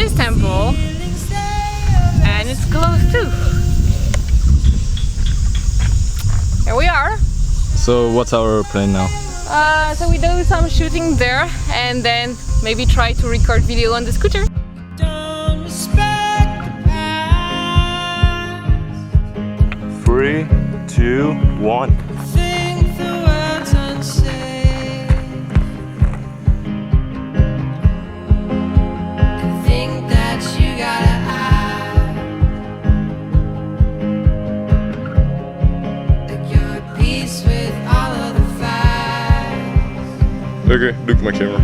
this temple, and it's closed too. Here we are. So what's our plan now? So we do some shooting there, and then maybe try to record video on the scooter. Don't respect the past. 3, 2, 1. Think the words unsaid. And think that you gotta act like you're at peace with all of the facts. Okay, look my camera.